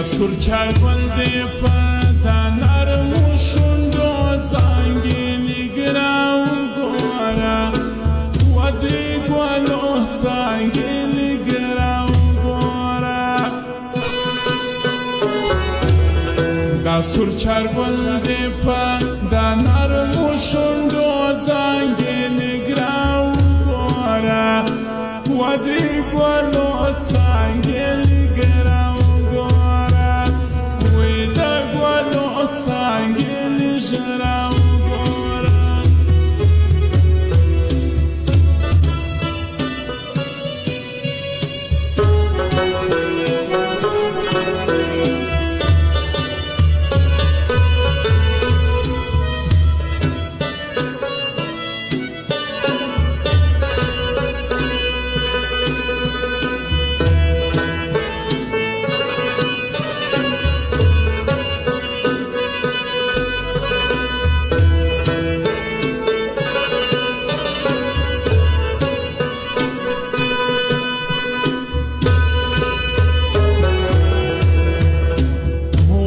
سور چرگل دی پا نرمو شندو زنگیلی گراو گورا و دی گلو زنگیلی گراو گورا دا سور چرگل دی پا نرمو شندو زنگیلی گراو گورا و دی گلو زنگیلی گراو Sangili jarau gora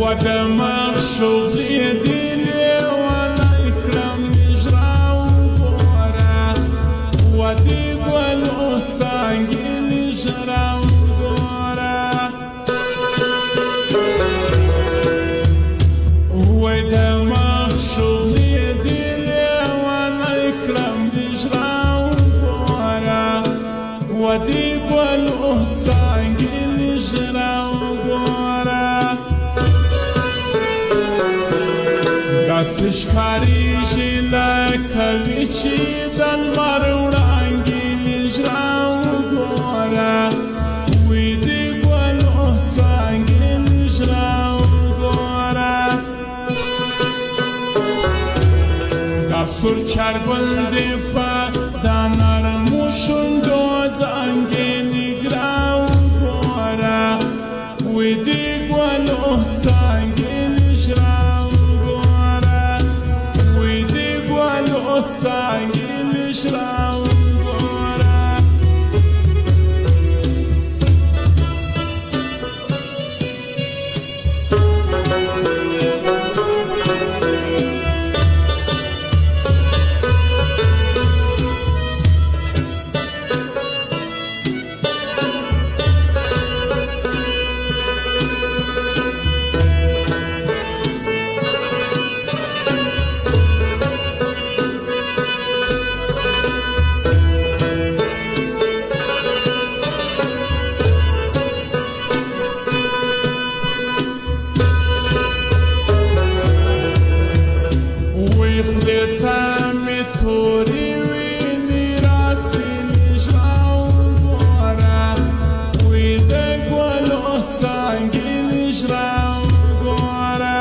ودماغ شغلي ديني وانا يكرم يجراو غورا ودي قولو سانجيلي جراو غورا ودماغ شغلي ديني وانا يكرم يجراو غورا ودي قولو سانجيلي جراو غورا Gasish khariji la kavichi dal marurangi nijrau gora Widi gwalo sangi nijrau gora Gasur chargol de pa danar mushundo zangi nigrau gora Widi gwalo sangi nijrau Sangili jarau gora Tami tori wini rasi nijrau gora Wide gwalo sangi nijrau gora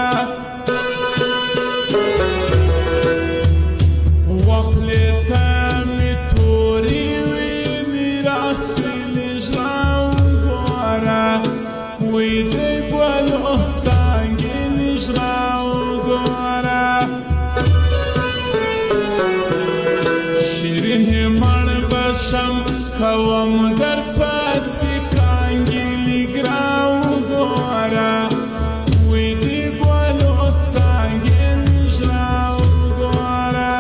Wakhli tami tori wini rasi nijrau gora Wide gwalo sangi nijrau gora Sham kawam dar pasi kangili grau gora Widi gwalo sangin jarau gora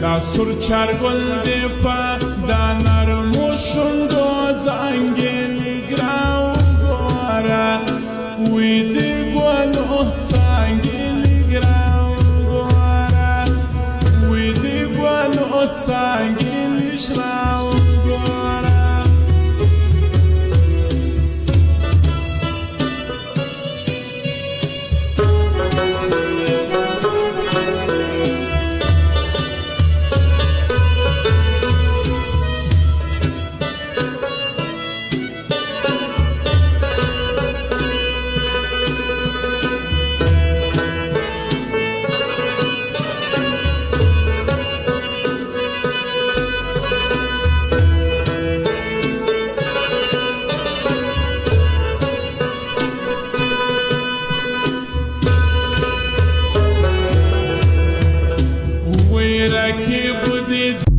Da sur chargol de pa danar mushundo zangili grau gora Widi gwalo sangili grau Sangili jarau gora Rakib